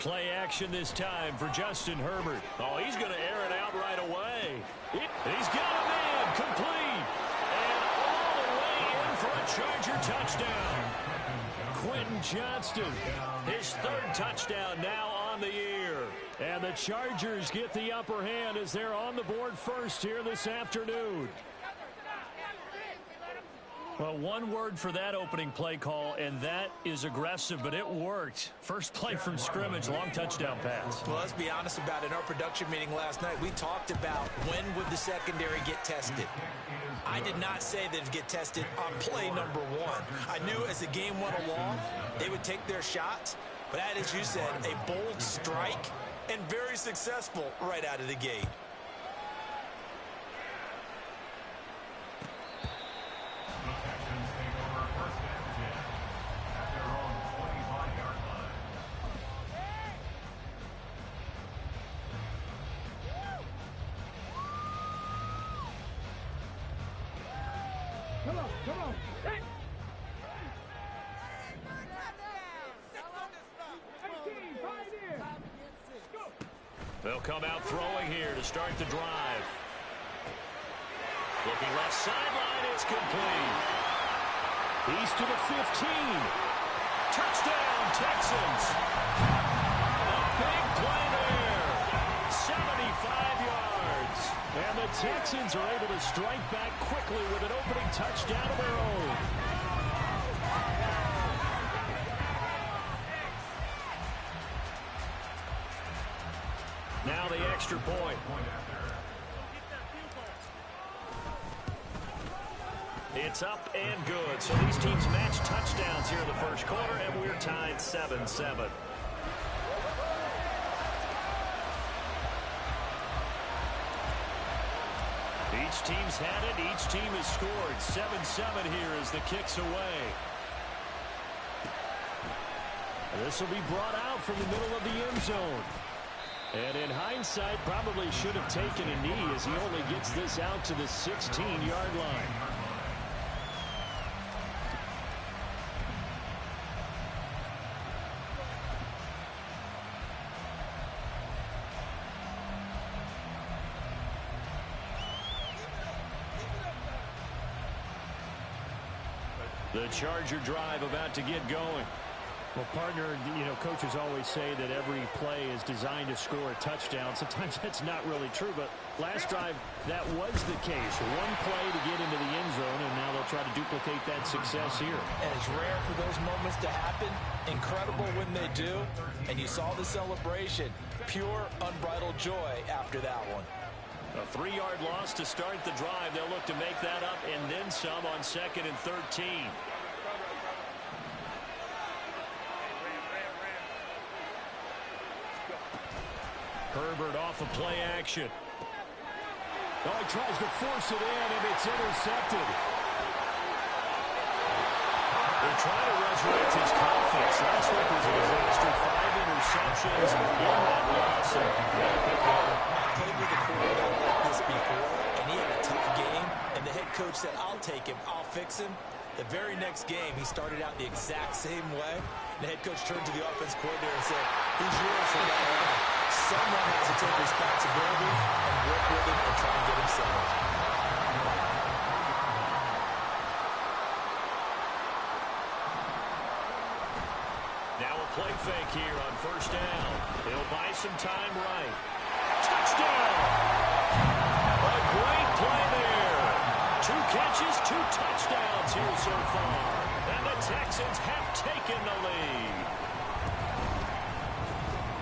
Play action this time for Justin Herbert. Oh, he's going to air it out right away. He's got a man complete. And all the way in for a Charger touchdown. Quentin Johnston, his third touchdown now on the year. And the Chargers get the upper hand as they're on the board first here this afternoon. Well, one word for that opening play call, and that is aggressive, but it worked. First play from scrimmage, long touchdown pass. Well, let's be honest about it. In our production meeting last night, we talked about when would the secondary get tested. I did not say they'd get tested on play number one. I knew as the game went along, they would take their shots, but that, as you said, a bold strike and very successful right out of the gate. Come on. Hey. They'll come out throwing here to start the drive. Looking left sideline, it's complete. He's to the 15. Touchdown, Texans. A big play there. 75 yards. And the Texans are able to strike back quickly with an opening touchdown of their own. Now the extra point. It's up and good. So these teams match touchdowns here in the first quarter, and we're tied 7-7. Each team's had it. Each team has scored. 7-7 here as the kick's away. This will be brought out from the middle of the end zone. And in hindsight, probably should have taken a knee as he only gets this out to the 16-yard line. The Charger drive about to get going. Well, partner, coaches always say that every play is designed to score a touchdown. Sometimes that's not really true, but last drive, that was the case. One play to get into the end zone, and now they'll try to duplicate that success here. And it's rare for those moments to happen. Incredible when they do. And you saw the celebration. Pure, unbridled joy after that one. A 3-yard loss to start the drive. They'll look to make that up and then some on 2nd and 13. Herbert off of play action. Oh, he tries to force it in, and it's intercepted. They're trying to resurrect his confidence. Last week was a disaster. 5 interceptions in that loss. I played with a quarterback like this before, and he had a tough game, and the head coach said, I'll take him, I'll fix him. The very next game, he started out the exact same way. The head coach turned to the offense coordinator and said, he's yours for that one. Someone has to take responsibility and work with him and try and get him settled. Now a play fake here on first down. He'll buy some time right. Touchdown! A great play there. 2 catches, 2 touchdowns here so far. And the Texans have taken the lead.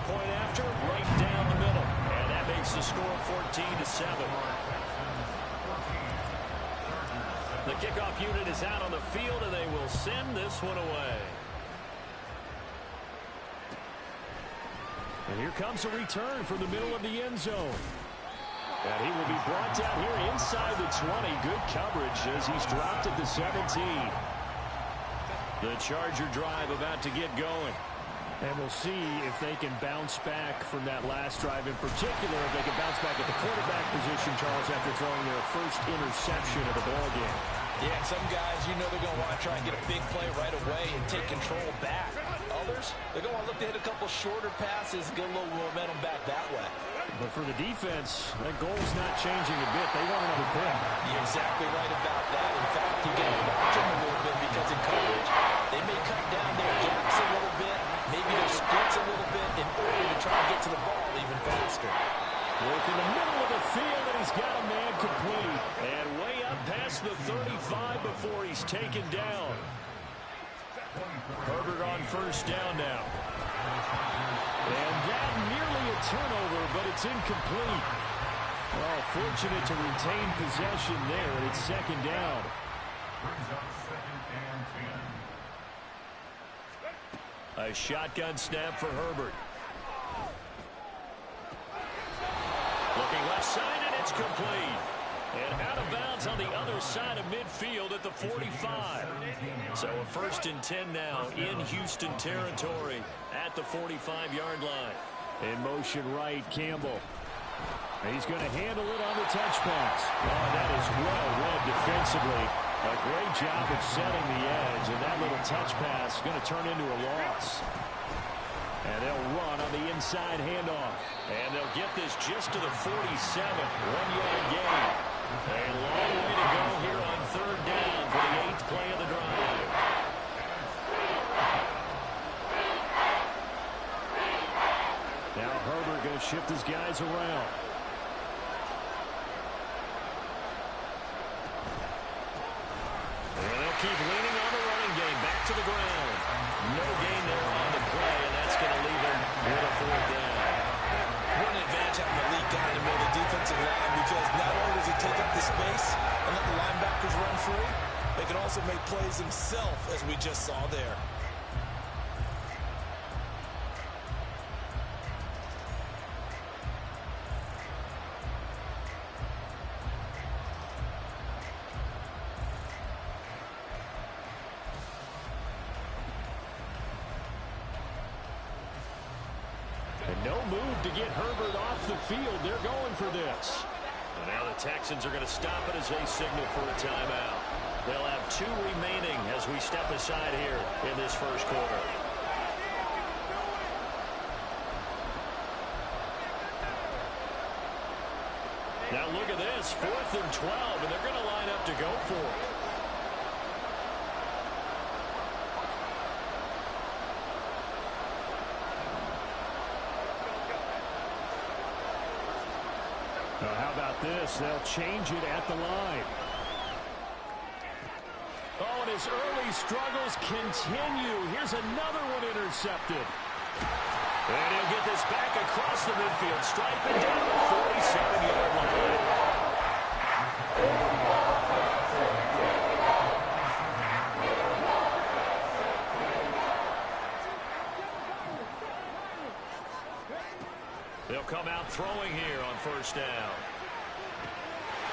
Point after, right down the middle. And that makes the score 14-7. The kickoff unit is out on the field, and they will send this one away. And here comes a return from the middle of the end zone. And he will be brought down here inside the 20. Good coverage as he's dropped at the 17. The Charger drive about to get going. And we'll see if they can bounce back from that last drive. In particular, if they can bounce back at the quarterback position, Charles, after throwing their first interception of the ballgame. Yeah, some guys, they're going to want to try and get a big play right away and take control back of others, they're going to look to hit a couple shorter passes, get a little momentum back that way. But for the defense, that goal's not changing a bit. They want another pick. You're exactly right about that. In fact, you got to watch them a little bit because in coverage, they may cut down their gaps a little bit, maybe their splits a little bit in order to try to get to the ball even faster. Work in the middle of the field, and he's got a man complete. And way up past the 35 before he's taken down. Herbert on first down now. And that nearly a turnover, but it's incomplete. Well, fortunate to retain possession there, and it's second down. A shotgun snap for Herbert. Looking left side, and it's complete. And out of bounds on the other side of midfield at the 45. So a 1st and 10 now in Houston territory at the 45-yard line. In motion right, Campbell. He's going to handle it on the touch pass. Oh, that is well read defensively. A great job of setting the edge, and that little touch pass is going to turn into a loss. And they'll run on the inside handoff. And they'll get this just to the 47. 1-yard gain. A long way to go here on 3rd down for the 8th play of the drive. Now Herbert going to shift his guys around. And they'll keep leaning on the running game. Back to the ground. No gain there on the play, and that's going to leave him with a 4th down. What an advantage having a lead guy in the middle of the defensive line, because not only does he take up the space and let the linebackers run free, they can also make plays himself, as we just saw there. No move to get Herbert off the field. They're going for this. And now the Texans are going to stop it as they signal for a timeout. They'll have 2 remaining as we step aside here in this first quarter. Now look at this. 4th and 12, and they're going to line up to go for it. How about this? They'll change it at the line. Oh, and his early struggles continue. Here's another one intercepted. And he'll get this back across the midfield, striping down the 47-yard line. They'll come out throwing here on 1st down.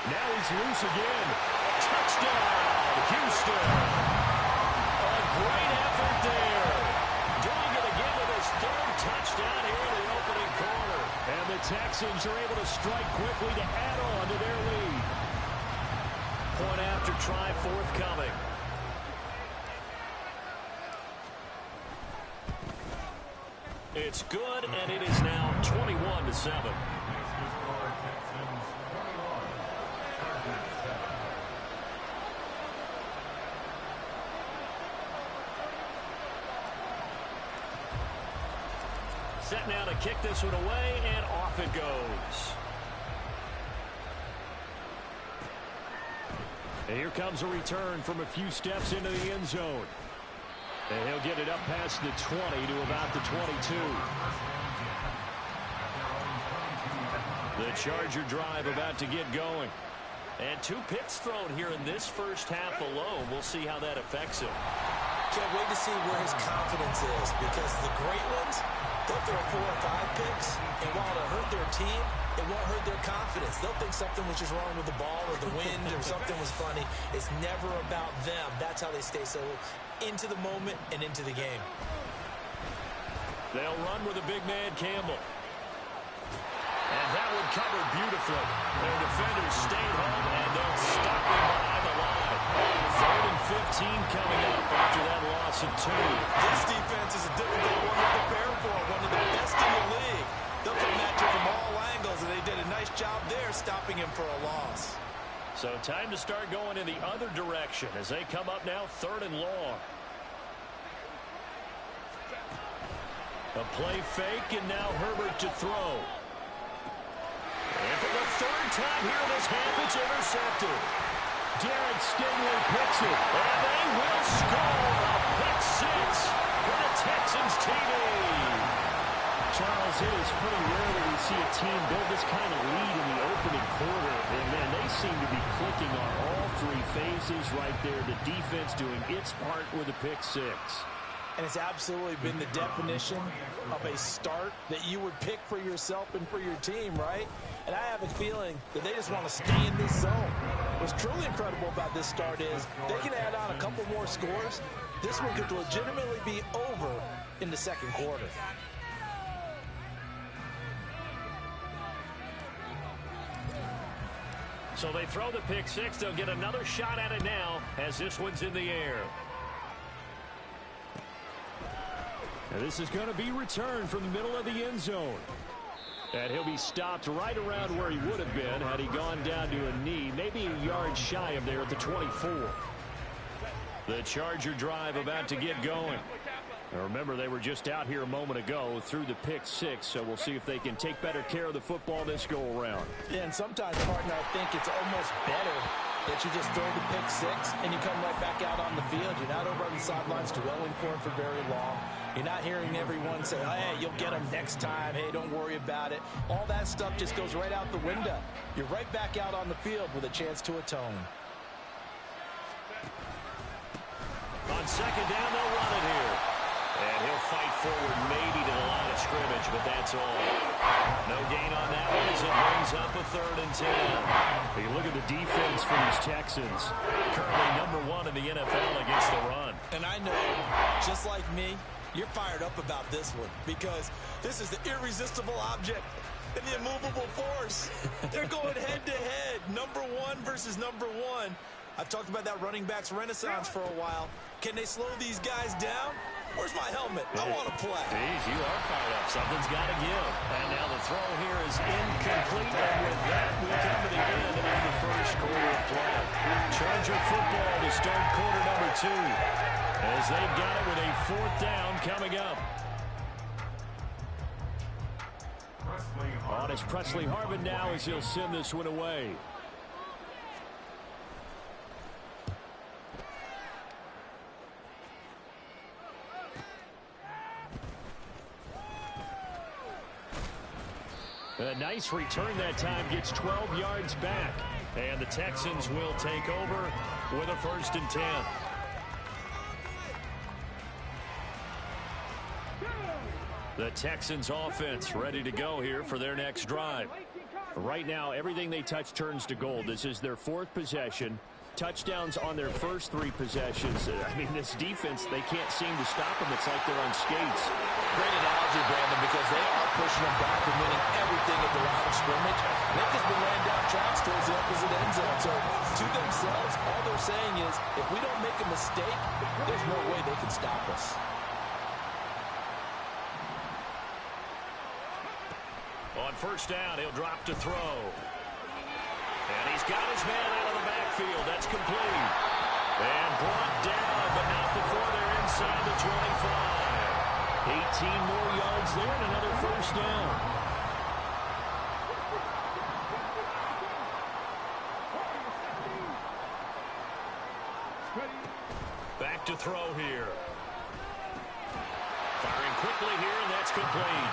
Now he's loose again. Touchdown, Houston. A great effort there. Doing it again with his 3rd touchdown here in the opening quarter. And the Texans are able to strike quickly to add on to their lead. Point after try forthcoming. It's good, and it is now 21-7. Set now to kick this one away, and off it goes. And here comes a return from a few steps into the end zone. And he'll get it up past the 20 to about the 22. The Charger drive about to get going. And 2 picks thrown here in this first half alone. We'll see how that affects him. Can't wait to see where his confidence is, because the great ones, they'll throw 4 or 5 picks, and while it'll hurt their team, it won't hurt their confidence. They'll think something was just wrong with the ball or the wind or something was funny. It's never about them. That's how they stay so into the moment and into the game. They'll run with a big man, Campbell. And that one covered beautifully. Their defenders stayed home, and they'll stop him behind the line. 3rd and 15 coming up after that loss of 2. This defense is a difficult there stopping him for a loss. So time to start going in the other direction as they come up now 3rd and long. A play fake, and now Herbert to throw. And for the 3rd time here this half, it's intercepted. Derek Stingley picks it, and they will score a pick 6 for the Texans TV. Charles, it is pretty rare that we see a team build this kind of lead in the opening quarter. And, man, they seem to be clicking on all 3 phases right there. The defense doing its part with a pick 6. And it's absolutely been the definition of a start that you would pick for yourself and for your team, right? And I have a feeling that they just want to stay in this zone. What's truly incredible about this start is they can add on a couple more scores. This one could legitimately be over in the 2nd quarter. So they throw the pick 6. They'll get another shot at it now as this one's in the air. Now this is going to be returned from the middle of the end zone. And he'll be stopped right around where he would have been had he gone down to a knee, maybe a yard shy of there at the 24. The Charger drive about to get going. Now remember, they were just out here a moment ago through the pick 6, so we'll see if they can take better care of the football this go-around. Yeah, and sometimes, partner, I think it's almost better that you just throw the pick 6 and you come right back out on the field. You're not over on the sidelines dwelling for it for very long. You're not hearing everyone say, oh, hey, you'll get them next time. Hey, don't worry about it. All that stuff just goes right out the window. You're right back out on the field with a chance to atone. On 2nd down, they'll run it here. And he'll fight forward maybe to the line of scrimmage, but that's all. No gain on that one as it brings up a 3rd and 10. You look at the defense for these Texans. Currently #1 in the NFL against the run. And I know, just like me, you're fired up about this one because this is the irresistible object and the immovable force. They're going head-to-head, #1 versus #1. I've talked about that running backs renaissance for a while. Can they slow these guys down? Where's my helmet? I want to play. Geez, you are fired up. Something's got to give. And now the throw here is incomplete. And with that, we come to the end of the 1st quarter of play. Charger football to start quarter #2. As they've got it with a 4th down coming up. On is Presley Harvin now as he'll send this one away. A nice return that time, gets 12 yards back. And the Texans will take over with a 1st and 10. The Texans offense ready to go here for their next drive. Right now, everything they touch turns to gold. This is their 4th possession. Touchdowns on their first 3 possessions. I mean, this defense, they can't seem to stop them. It's like they're on skates. Great analogy, Brandon, because they are pushing them back and winning everything at the line of scrimmage. They've just been laying down tracks towards the opposite end zone. So, to themselves, all they're saying is, if we don't make a mistake, there's no way they can stop us. On 1st down, he'll drop to throw. And he's got his man out of the backfield. That's complete. And brought down, but not before they're inside the 25. 18 more yards there and another 1st down. Back to throw here. Firing quickly here, and that's complete.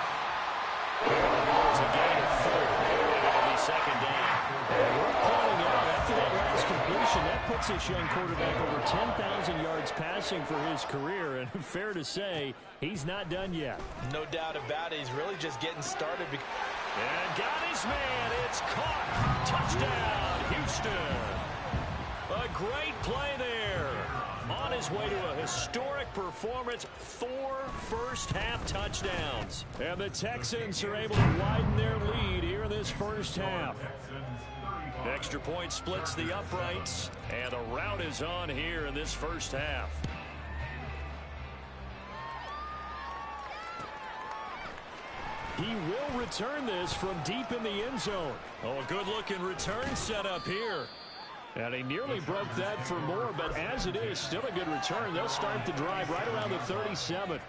There's a gain of 4, and it'll be 2nd down. Worth pointing out, after that last completion, that puts this young quarterback over 10,000 yards passing for his career. And fair to say, he's not done yet. No doubt about it. He's really just getting started. And got his man. It's caught. Touchdown, Houston. A great play there. On his way to a historic performance, 4 first-half touchdowns. And the Texans are able to widen their lead here in this 1st half. Extra point splits the uprights, and the rout is on here in this 1st half. He will return this from deep in the end zone. Oh, a good-looking return set up here. And he nearly broke that for more, but as it is, still a good return. They'll start the drive right around the 37.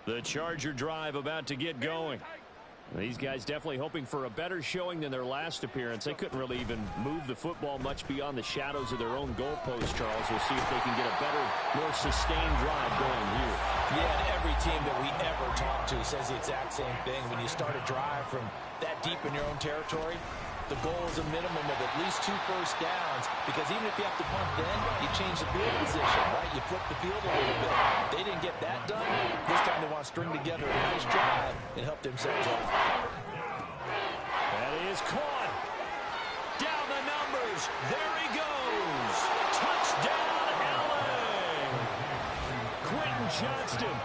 The Charger drive about to get going. These guys definitely hoping for a better showing than their last appearance. They couldn't really even move the football much beyond the shadows of their own goalpost, Charles. We'll see if they can get a better, more sustained drive going here. Yeah, and every team that we ever talk to says the exact same thing. When you start a drive from that deep in your own territory, the goal is a minimum of at least 2 first downs, because even if you have to punt then, you change the field position, right? You flip the field a little bit. They didn't get that done. This time they want to string together a nice drive and help themselves out. That is caught. Down the numbers. There he goes. Touchdown, LA. Quentin Johnston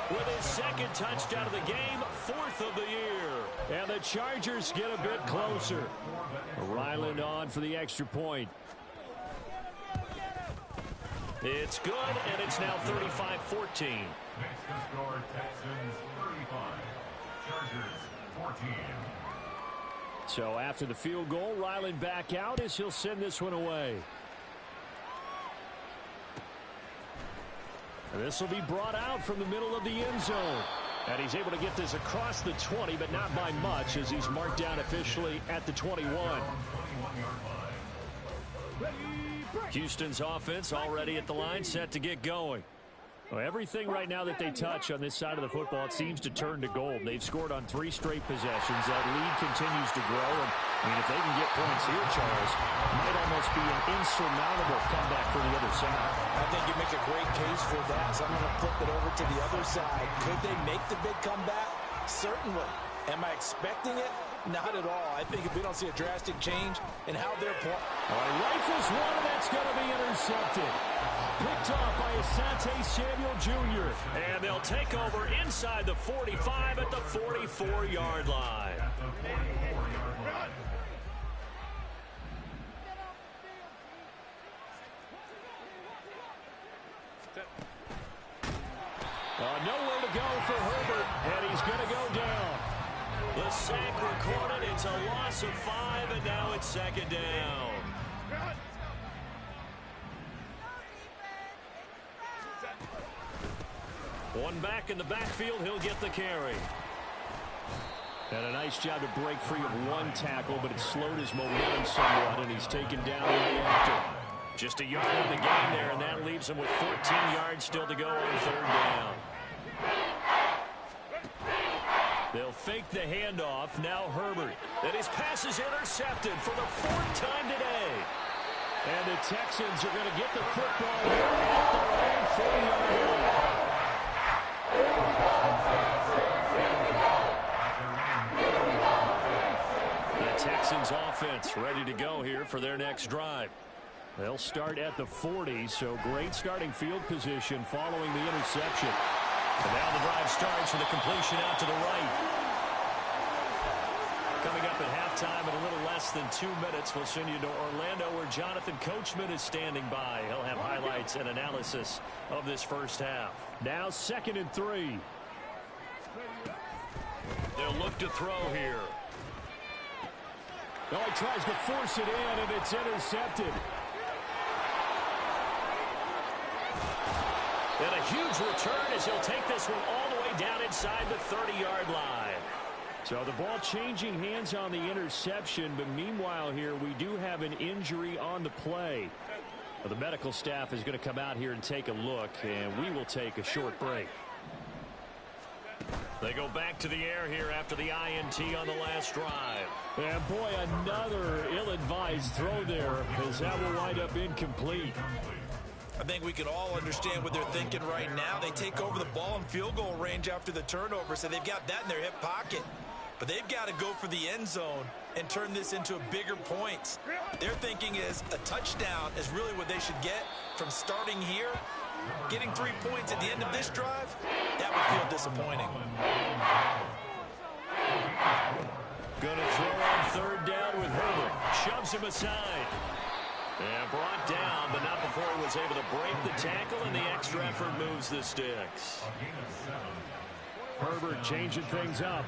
with his second touchdown of the game, 4th of the year. And the Chargers get a bit closer. Ryland on for the extra point. It's good, and it's now 35-14. Next to score, Texans 35, Chargers 14. So after the field goal, Ryland back out as he'll send this one away. This will be brought out from the middle of the end zone. And he's able to get this across the 20, but not by much, as he's marked down officially at the 21. Houston's offense already at the line, set to get going. Well, everything right now that they touch on this side of the football, it seems to turn to gold. They've scored on 3 straight possessions. That lead continues to grow. And, I mean, if they can get points here, Charles, it might almost be an insurmountable comeback for the other side. I think you make a great case for that. So I'm going to flip it over to the other side. Could they make the big comeback? Certainly. Am I expecting it? Not at all. I think if we don't see a drastic change in how they're playing. Rifles one, and that's going to be intercepted. Picked off by Asante Samuel Jr. And they'll take over inside the 45 at the 44-yard line. Nowhere to go for Herbert, and he's going to go down. The sack recorded. It's a loss of 5, and now it's second down. One back in the backfield. He'll get the carry. And a nice job to break free of one tackle, but it slowed his momentum somewhat, and he's taken down right after. Just a yard in the game there, and that leaves him with 14 yards still to go on third down. They'll fake the handoff. Now Herbert. And his pass is intercepted for the 4th time today. And the Texans are going to get the football here at their own 40-yard line. The Texans offense ready to go here for their next drive. They'll start at the 40, so great starting field position following the interception. And now the drive starts with a completion out to the right. Coming up at halftime in a little less than 2 minutes, we'll send you to Orlando where Jonathan Coachman is standing by. He'll have highlights and analysis of this first half. Now 2nd and 3. They'll look to throw here. Oh, he tries to force it in, and it's intercepted. And a huge return as he'll take this one all the way down inside the 30-yard line. So the ball changing hands on the interception, but meanwhile here we do have an injury on the play. Well, the medical staff is going to come out here and take a look, and we will take a short break. They go back to the air here after the INT on the last drive. And boy, another ill-advised throw there, as that will wind up incomplete. I think we can all understand what they're thinking right now. They take over the ball in field goal range after the turnover, so they've got that in their hip pocket. But they've got to go for the end zone. and turn this into a bigger points. Their thinking is a touchdown is really what they should get from starting here. Getting 3 points at the end of this drive, that would feel disappointing. Going to throw on third down with Herbert. Shoves him aside. And brought down, but not before he was able to break the tackle, and the extra effort moves the sticks. Herbert changing things up.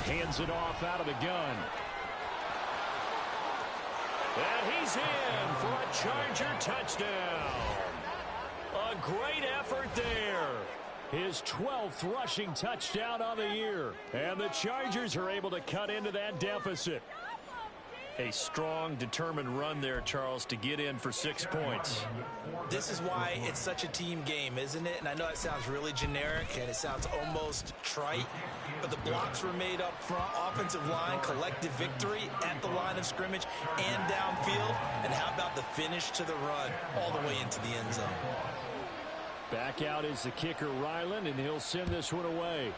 Hands it off out of the gun. And he's in for a Charger touchdown. A great effort there. His 12th rushing touchdown of the year. And the Chargers are able to cut into that deficit. A strong, determined run there, Charles, to get in for 6 points. This is why it's such a team game, isn't it? And I know it sounds really generic and it sounds almost trite, but the blocks were made up front, offensive line, collective victory at the line of scrimmage and downfield. And how about the finish to the run all the way into the end zone? Back out is the kicker, Ryland, and he'll send this one away.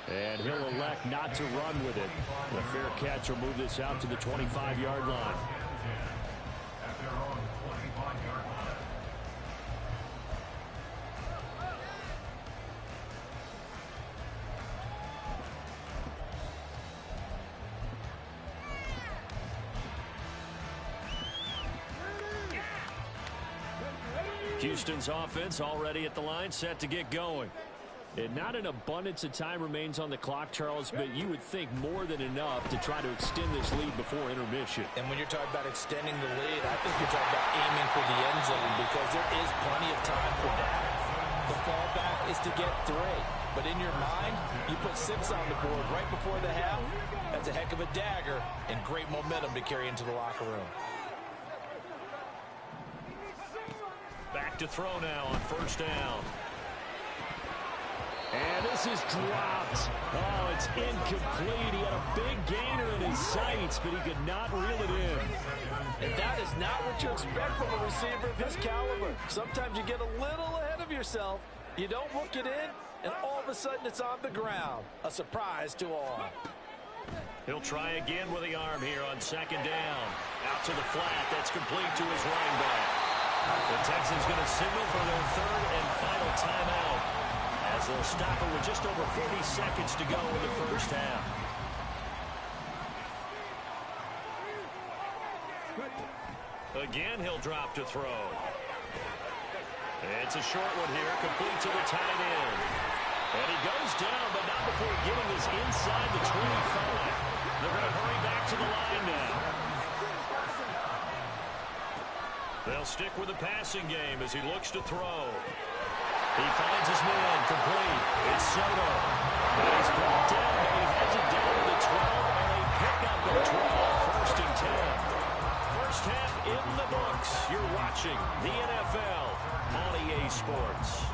And he'll elect not to run with it. A fair catch will move this out to the 25-yard line. Houston's offense already at the line, set to get going. And not an abundance of time remains on the clock, Charles, but you would think more than enough to try to extend this lead before intermission. And when you're talking about extending the lead, I think you're talking about aiming for the end zone because there is plenty of time for that. The fallback is to get 3. But in your mind, you put 6 on the board right before the half. That's a heck of a dagger and great momentum to carry into the locker room. Back to throw now on first down. And this is dropped. Oh, it's incomplete. He had a big gainer in his sights, but he could not reel it in. And that is not what you expect from a receiver of his caliber. Sometimes you get a little ahead of yourself. You don't hook it in, and all of a sudden it's on the ground. A surprise to all. He'll try again with the arm here on second down. Out to the flat. That's complete to his running back. The Texans going to signal for their third and final timeout, as they'll stop it with just over 40 seconds to go in the first half. Again, he'll drop to throw. It's a short one here, complete to the tight end. And he goes down, but not before getting this inside the 25. They're going to hurry back to the line now. They'll stick with the passing game as he looks to throw. He finds his man, complete. It's Soto. And he's brought down, but he has it down to the 12, and a pickup of 12, first and 10. First half in the books. You're watching the NFL on EA Sports.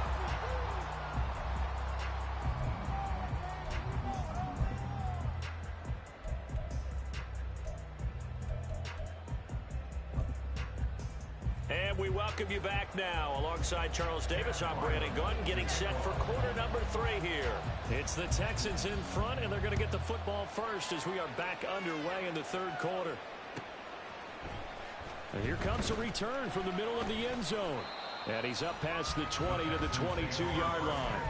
And we welcome you back now. Alongside Charles Davis, I'm Brandon Gunn, getting set for quarter number 3 here. It's the Texans in front, and they're going to get the football first as we are back underway in the third quarter. And here comes a return from the middle of the end zone. And he's up past the 20 to the 22-yard line.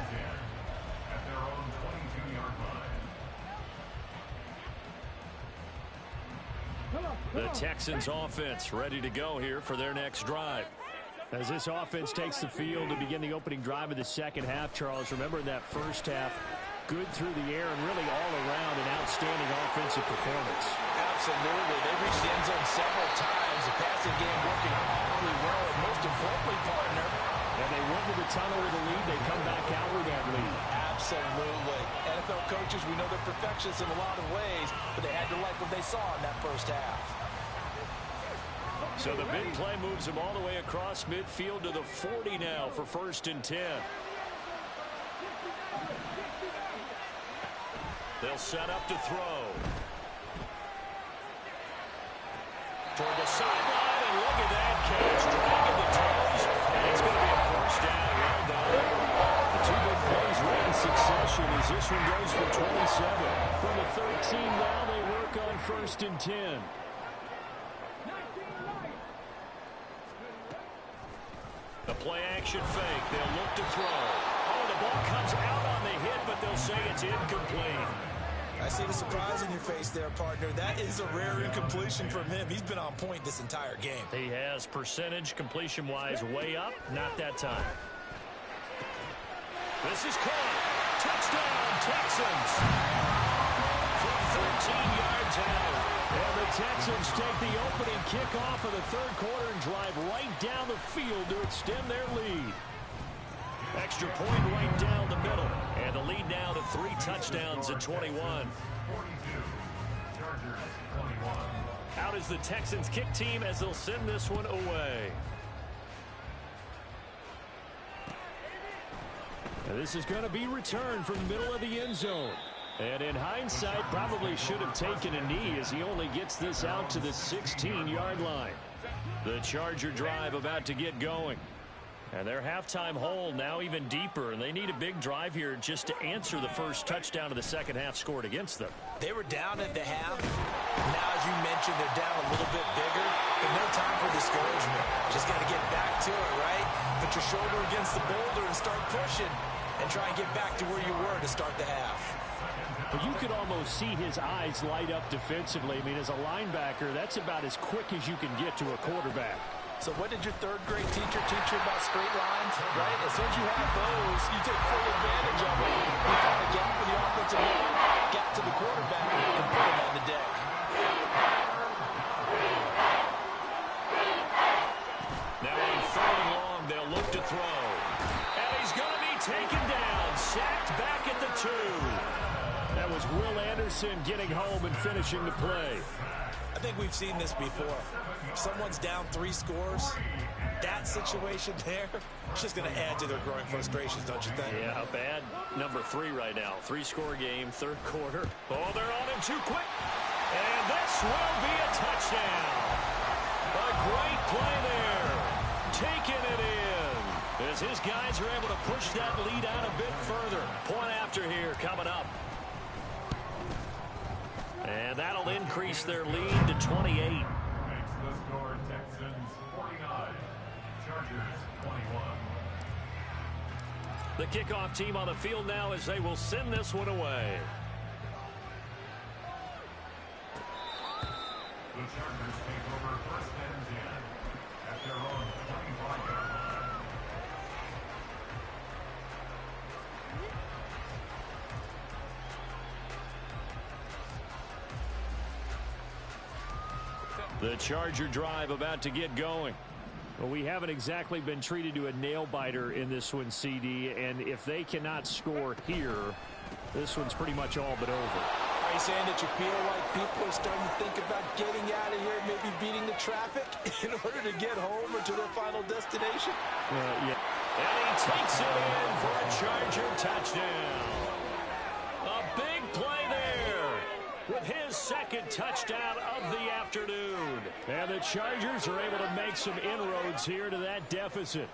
The Texans offense ready to go here for their next drive. As this offense takes the field to begin the opening drive of the second half, Charles, remember in that first half, good through the air and really all around an outstanding offensive performance. Absolutely. They reached the end zone several times. The passing game working awfully well, and most importantly, partner. And they went to the tunnel with a lead. They come back out with that lead. Absolutely. NFL coaches, we know they're perfectionists in a lot of ways, but they had to like what they saw in that first half. So the big play moves them all the way across midfield to the 40 now for first and 10. They'll set up to throw. Toward the sideline, and look at that catch. Dragging the toes, and it's going to be a first down. Well done. The 2 big plays right in succession. this one goes for 27. From the 13 now, they work on 1st and 10. The play action fake. They'll look to throw. Oh, the ball comes out on the hit, but they'll say it's incomplete. I see the surprise in your face there, partner. That is a rare incompletion from him. He's been on point this entire game. He has percentage completion-wise way up. Not that time. This is caught. Touchdown, Texans. From 13 yards out. And the Texans take the opening kickoff of the third quarter and drive right down the field to extend their lead. Extra point right down the middle. And the lead now to 3 touchdowns at 21. 42. Chargers 21. Out is the Texans kick team as they'll send this one away. And this is going to be returned from the middle of the end zone. And in hindsight, probably should have taken a knee as he only gets this out to the 16-yard line. The Charger drive about to get going. And their halftime hole now even deeper, and they need a big drive here just to answer the first touchdown of the second half scored against them. They were down at the half. Now, as you mentioned, they're down a little bit bigger, but no time for discouragement. Just got to get back to it, right? Put your shoulder against the boulder and start pushing and try and get back to where you were to start the half. But you could almost see his eyes light up defensively. I mean, as a linebacker, that's about as quick as you can get to a quarterback. So what did your third grade teacher teach you about straight lines, right? As soon as you have those, you take full advantage of it. You find a gap in the offensive line, gap to the quarterback, and put him on the deck. Now on 3rd and long, they'll look to throw. And he's going to be taken down, sacked back at the 2. That was Will Anderson getting home and finishing the play. I think we've seen this before. If someone's down 3 scores, that situation there, it's just going to add to their growing frustrations, don't you think? Yeah, bad number 3 right now. 3-score game, 3rd quarter. Oh, they're on him too quick. And this will be a touchdown. A great play there. Taking it in. As his guys are able to push that lead out a bit further. Point after here coming up. And that'll increase their lead to 28. Makes the score Texans 49. Chargers 21. The kickoff team on the field now as they will send this one away. The Chargers take over 1st and 10 at their own 25-yard line. The Charger drive about to get going. Well, we haven't exactly been treated to a nail-biter in this one, CD, and if they cannot score here, this one's pretty much all but over. Are you saying that you feel like people are starting to think about getting out of here, maybe beating the traffic in order to get home or to their final destination? Yeah. And he takes it in for a Charger touchdown. A big play there with his 2nd touchdown of the afternoon. And the Chargers are able to make some inroads here to that deficit.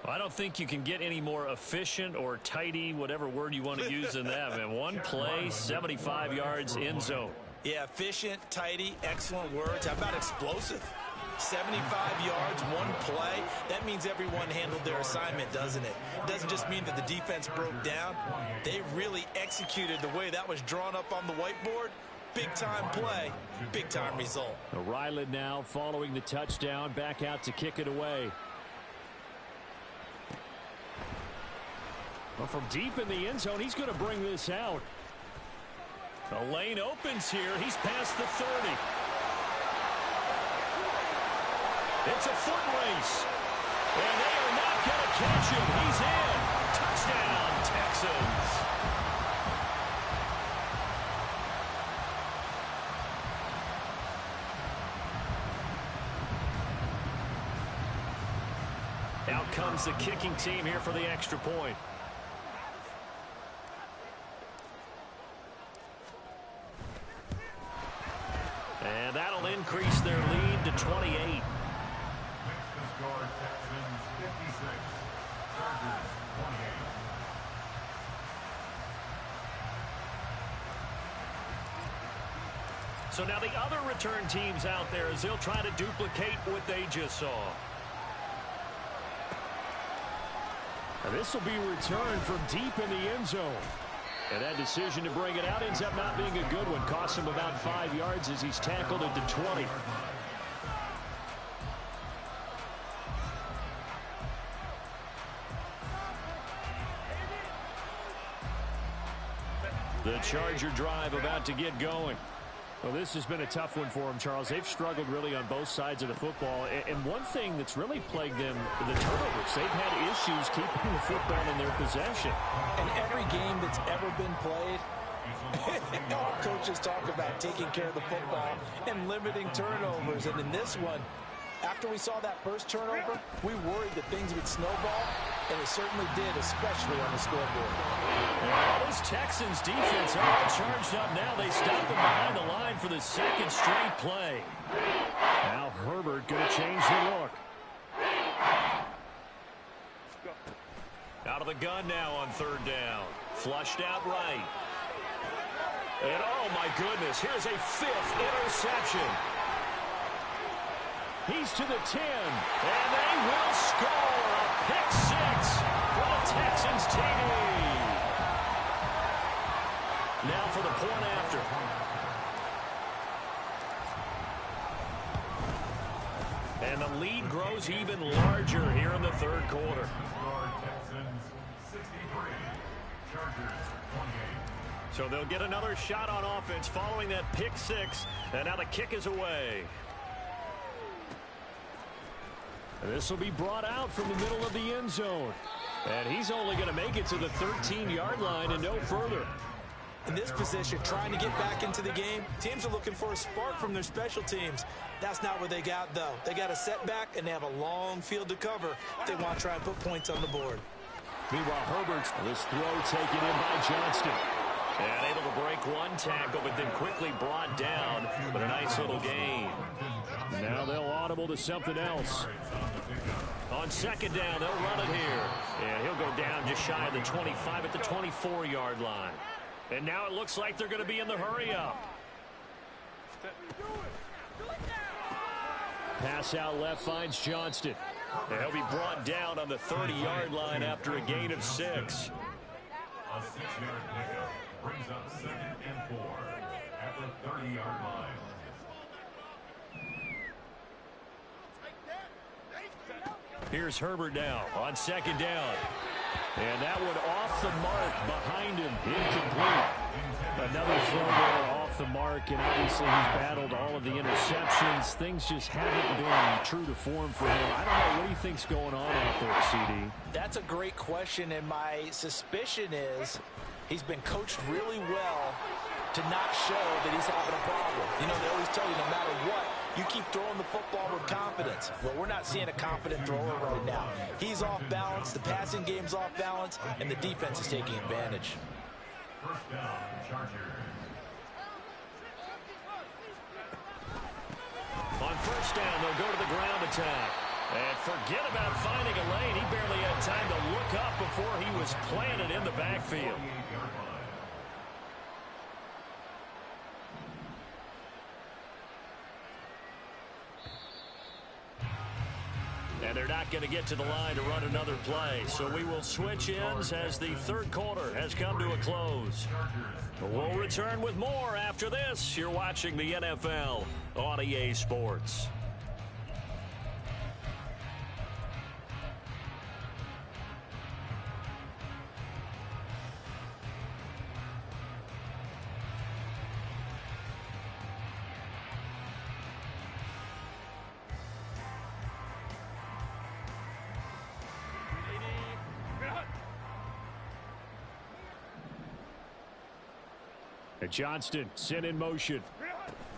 I don't think you can get any more efficient or tidy, whatever word you want to use in that. Man, one play, 75 yards in zone. Yeah, efficient, tidy, excellent words. How about explosive? 75 yards, one play. That means everyone handled their assignment, doesn't it? It doesn't just mean that the defense broke down. They really executed the way that was drawn up on the whiteboard. Big-time play, big-time result. Ryland now following the touchdown, back out to kick it away. Well, from deep in the end zone, he's going to bring this out. The lane opens here. He's past the 30. It's a foot race. And they are not going to catch him. He's in. Touchdown, Texans. Out comes the kicking team here for the extra point. And that'll increase their lead to 28. Makes the score Texans 56. Chargers 28. So now the other return teams out there as they'll try to duplicate what they just saw. And this will be returned from deep in the end zone. And that decision to bring it out ends up not being a good one. Costs him about 5 yards as he's tackled at the 20. The Charger drive about to get going. Well, this has been a tough one for them, Charles. They've struggled really on both sides of the football. And one thing that's really plagued them, the turnovers. They've had issues keeping the football in their possession. And every game that's ever been played, all coaches talk about taking care of the football and limiting turnovers. And in this one, after we saw that first turnover, we worried that things would snowball, and it certainly did, especially on the scoreboard. Well, this Texans defense are all charged up now. They stop them behind the line for the second straight play. Now Herbert going to change the look. Out of the gun now on third down. Flushed out right. And oh my goodness, here's a 5th interception. He's to the 10. And they will score a pick 6 for the Texans TD. Now for the point after. And the lead grows even larger here in the third quarter. Texans 63, Chargers 28. So they'll get another shot on offense following that pick 6. And now the kick is away. This will be brought out from the middle of the end zone. And he's only going to make it to the 13-yard line and no further. In this position, trying to get back into the game, teams are looking for a spark from their special teams. That's not what they got, though. They got a setback, and they have a long field to cover if they want to try and put points on the board. Meanwhile, Herbert's this throw taken in by Johnston. And able to break one tackle, but then quickly brought down. But a nice little gain. Now they'll audible to something else. On second down, they'll run it here. And he'll go down just shy of the 25 at the 24-yard line. And now it looks like they're going to be in the hurry-up. Pass out left finds Johnston. And he'll be brought down on the 30-yard line after a gain of 6. A 6-yard pickup brings up 2nd and 4 at the 30-yard line. Here's Herbert now on second down. And that one off the mark behind him. Incomplete. Another throw there off the mark, and obviously he's battled all of the interceptions. Things just haven't been true to form for him. I don't know. What do you think's going on out there, CD? That's a great question, and my suspicion is he's been coached really well to not show that he's having a problem. You know, they always tell you no matter what, you keep throwing the football with confidence. Well, we're not seeing a confident thrower right now. He's off balance, the passing game's off balance, and the defense is taking advantage. First down, Chargers. On first down, they'll go to the ground attack. And forget about finding a lane. He barely had time to look up before he was planted in the backfield. And they're not going to get to the line to run another play. So we will switch ends as the third quarter has come to a close. We'll return with more after this. You're watching the NFL on EA Sports. And Johnston sent in motion.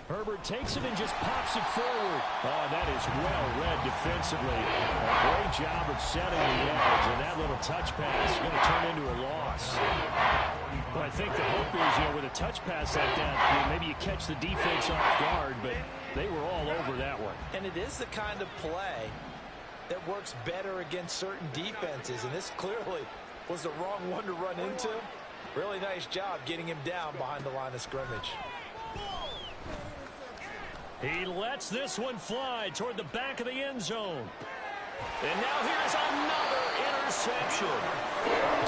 Herbert takes it and just pops it forward. Oh, that is well read defensively. A great job of setting the edge, and that little touch pass is going to turn into a loss. Well, I think the hope is, you know, with a touch pass like that, maybe you catch the defense off guard, but they were all over that one. And it is the kind of play that works better against certain defenses, and this clearly was the wrong one to run into. Really nice job getting him down behind the line of scrimmage. He lets this one fly toward the back of the end zone. And now here's another interception.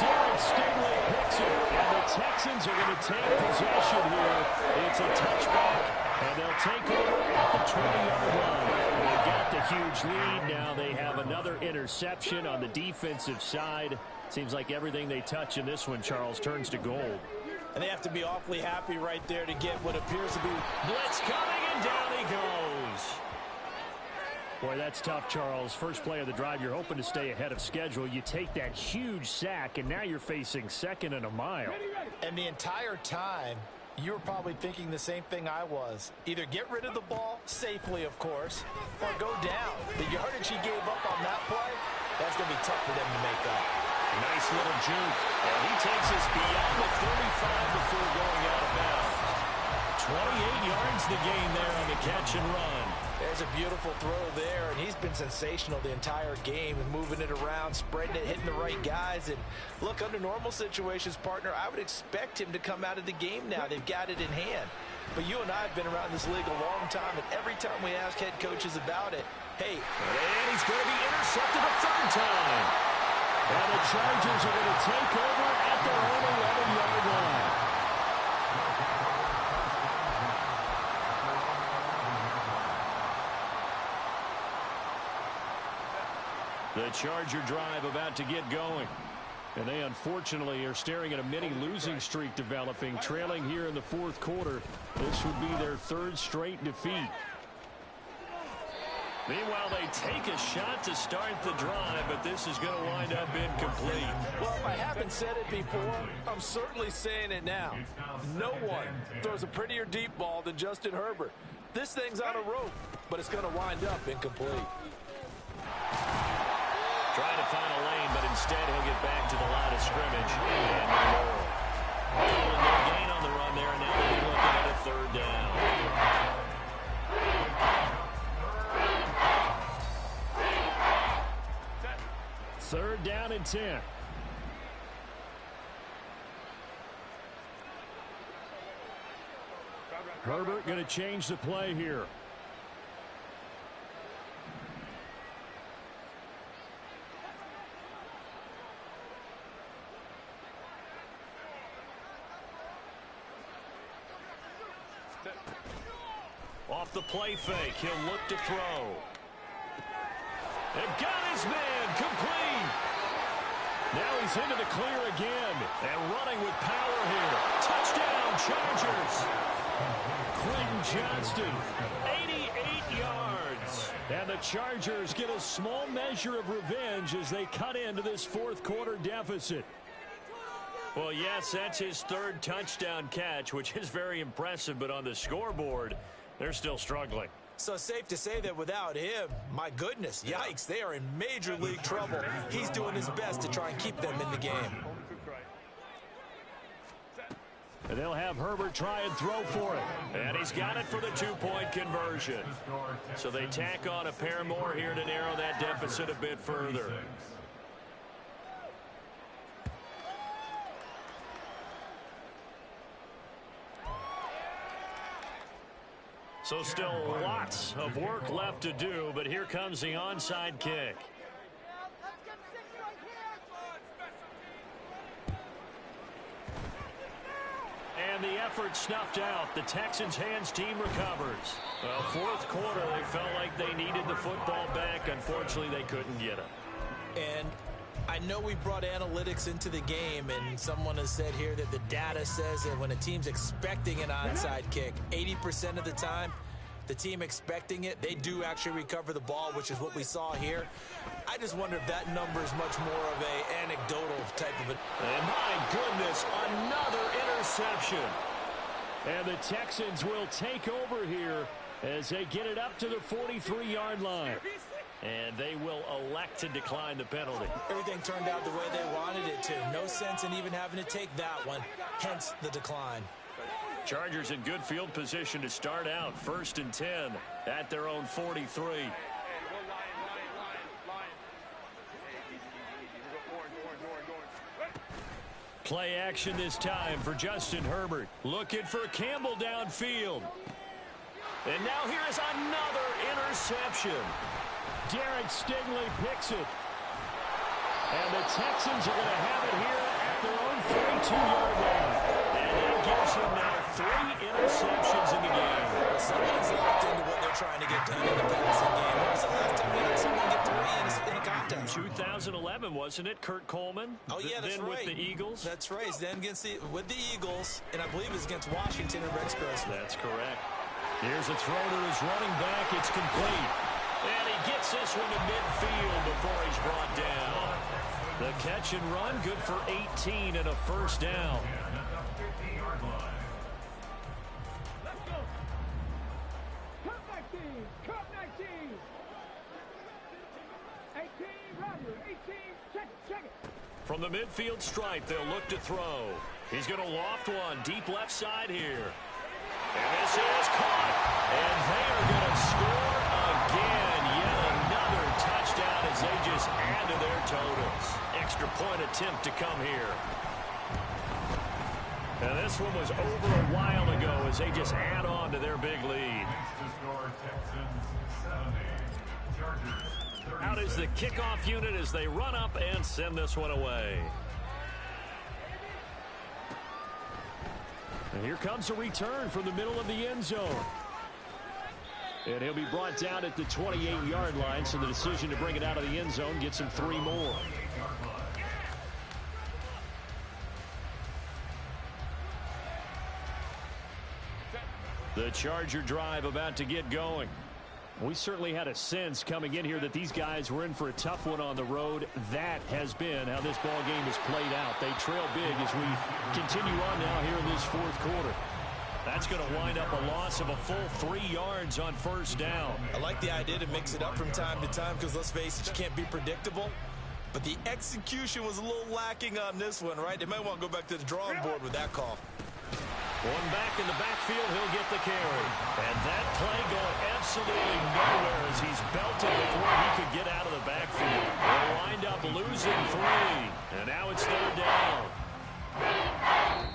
Derek Stingley picks it, and the Texans are going to take possession here. It's a touchback, and they'll take over at the 20-yard line. They've got the huge lead. Now they have another interception on the defensive side. Seems like everything they touch in this one, Charles, turns to gold. And they have to be awfully happy right there to get what appears to be blitz coming, and down he goes. Boy, that's tough, Charles. First play of the drive, you're hoping to stay ahead of schedule. You take that huge sack, and now you're facing second and a mile. And the entire time, you were probably thinking the same thing I was. Either get rid of the ball, safely, of course, or go down. The yardage he gave up on that play, that's going to be tough for them to make up. Nice little juke. And he takes us beyond the 35 before going out of bounds. 28 yards the gain there on the catch and run. There's a beautiful throw there, and he's been sensational the entire game, moving it around, spreading it, hitting the right guys. And look, under normal situations, partner, I would expect him to come out of the game now. They've got it in hand. But you and I have been around this league a long time, and every time we ask head coaches about it, hey. And he's going to be intercepted a third time. And the Chargers are going to take over at their own 11-yard line. The Charger drive about to get going. And they unfortunately are staring at a mini losing streak developing, trailing here in the fourth quarter. This would be their third straight defeat. Meanwhile, they take a shot to start the drive, but this is going to wind up incomplete. Well, if I haven't said it before, I'm certainly saying it now. No one throws a prettier deep ball than Justin Herbert. This thing's on a rope, but it's going to wind up incomplete. Trying to find a lane, but instead he'll get back to the line of scrimmage. And no gain on the run there, and now they'll be looking at a third down. Third down and 10. Herbert going to change the play here. Off the play fake, he'll look to throw. And got his man, complete. Now he's into the clear again, and running with power here. Touchdown, Chargers. Quentin Johnston, 88 yards. And the Chargers get a small measure of revenge as they cut into this fourth quarter deficit. Well, yes, that's his third touchdown catch, which is very impressive, but on the scoreboard, they're still struggling. So safe to say that without him, my goodness, yikes, they are in major league trouble. He's doing his best to try and keep them in the game. And they'll have Herbert try and throw for it. And he's got it for the two-point conversion. So they tack on a pair more here to narrow that deficit a bit further. So still lots of work left to do, but here comes the onside kick. And the effort snuffed out. The Texans' hands team recovers. Well, fourth quarter, they felt like they needed the football back. Unfortunately, they couldn't get it. And I know we brought analytics into the game, and someone has said here that the data says that when a team's expecting an onside kick, 80% of the time, the team expecting it, they do actually recover the ball, which is what we saw here. I just wonder if that number is much more of a anecdotal type of it. And my goodness, another interception. And the Texans will take over here as they get it up to the 43-yard line. And they will elect to decline the penalty. Everything turned out the way they wanted it to. No sense in even having to take that one, hence the decline. Chargers in good field position to start out. 1st and 10 at their own 43. Play action this time for Justin Herbert. Looking for Campbell downfield. And now here is another interception. Derek Stingley picks it. And the Texans are going to have it here at their own 42-yard line. And that gives him now 3 interceptions in the game. Someone's locked into what they're trying to get done in the passing game. When was the last time we had someone get 3 in a contest? 2011, wasn't it? Kurt Coleman? Oh, yeah, that's then right. with the Eagles. That's right. Then with the Eagles, and I believe it's against Washington and Rex Grossman. That's correct. Here's a throw to his running back. It's complete. And he gets this one to midfield before he's brought down. The catch and run, good for 18 and a first down. From the midfield stripe, they'll look to throw. He's going to loft one deep left side here. And this is caught. And they are going to score again. Yet another touchdown as they just add to their totals. Extra point attempt to come here. And this one was over a while ago as they just add on to their big lead. Out is the kickoff unit as they run up and send this one away. And here comes a return from the middle of the end zone. And he'll be brought down at the 28-yard line, so the decision to bring it out of the end zone gets him 3 more. The Charger drive about to get going. We certainly had a sense coming in here that these guys were in for a tough one on the road. That has been how this ball game has played out. They trail big as we continue on now here in this fourth quarter. That's going to wind up a loss of a full 3 yards on first down. I like the idea to mix it up from time to time because, let's face it, you can't be predictable. But the execution was a little lacking on this one, right? They might want to go back to the drawing board with that call. One back in the backfield, he'll get the carry. And that play going absolutely nowhere as he's belted before he could get out of the backfield. They'll wind up losing 3. And now it's 3rd down.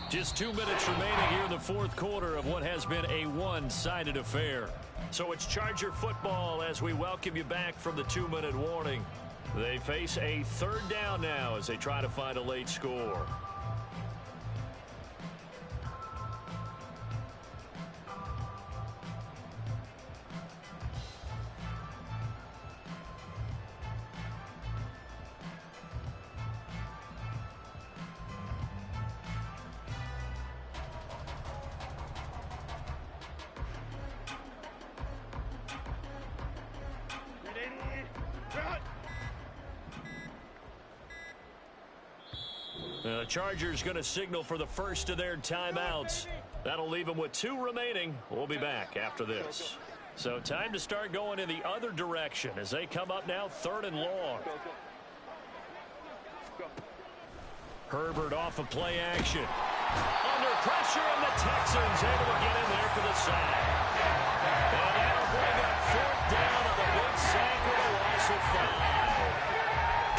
Just 2 minutes remaining here in the fourth quarter of what has been a one-sided affair. So it's Charger football as we welcome you back from the 2-minute warning. They face a 3rd down now as they try to find a late score. The Chargers going to signal for the first of their timeouts. That'll leave them with 2 remaining. We'll be back after this. So time to start going in the other direction as they come up now 3rd and long. Herbert off of play action. Under pressure, and the Texans able to get in there for the sack. And that'll bring up 4th down on the big sack with a loss of 5.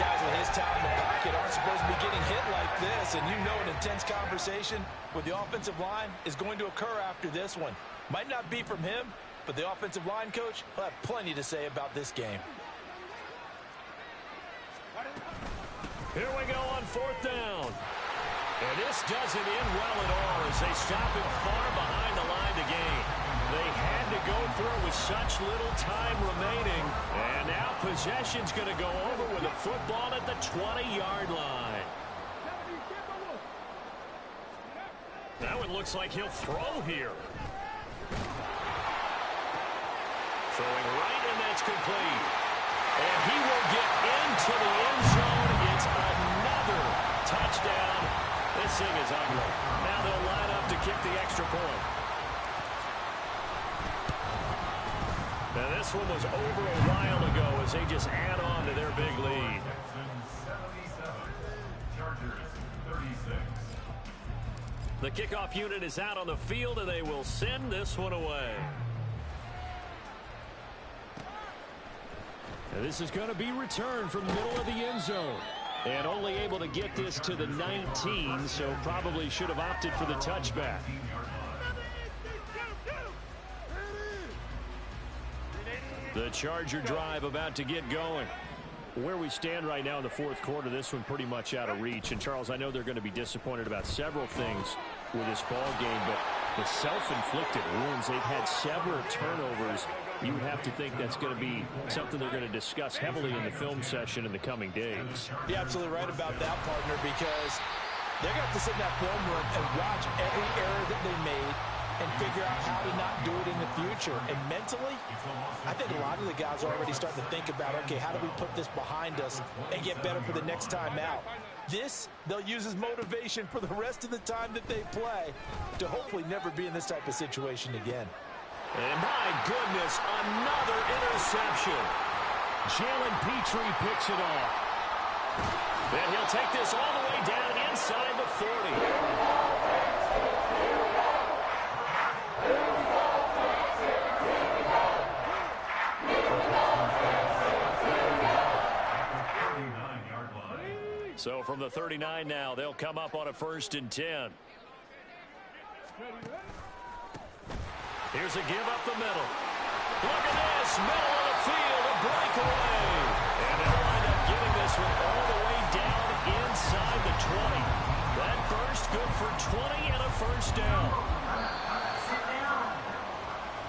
Guys with his time in the pocket aren't supposed to be getting hit like this, and you know an intense conversation with the offensive line is going to occur after this one. Might not be from him, but the offensive line coach will have plenty to say about this game. Here we go on 4th down. And this doesn't end well at all as they stop him far behind the line to gain. They had to go through with such little time remaining. And now possession's going to go over with a football at the 20-yard line. That one looks like he'll throw here. Throwing right, and that's complete. And he will get into the end zone. It's another touchdown. This thing is ugly. Now they'll line up to kick the extra point. Now this one was over a while ago as they just add on to their big lead. The kickoff unit is out on the field, and they will send this one away. And this is going to be returned from the middle of the end zone. And only able to get this to the 19, so probably should have opted for the touchback. The Charger drive about to get going. Where we stand right now in the fourth quarter, this one pretty much out of reach. And, Charles, I know they're going to be disappointed about several things with this ball game, but the self-inflicted wounds, they've had several turnovers. You would have to think that's going to be something they're going to discuss heavily in the film session in the coming days. You're absolutely right about that, partner, because they're going to have to sit in that film room and watch every error that they made and figure out how to not do it in the future. And mentally, I think a lot of the guys are already starting to think about, okay, how do we put this behind us and get better for the next time out? This, they'll use as motivation for the rest of the time that they play to hopefully never be in this type of situation again. And my goodness, another interception. Jalen Petrie picks it off. And he'll take this all the way down inside the 40. So from the 39 now, they'll come up on a 1st and 10. Here's a give up the middle. Look at this, middle of the field, a breakaway. And they'll wind up getting this one all the way down inside the 20. That burst good for 20 and a 1st down.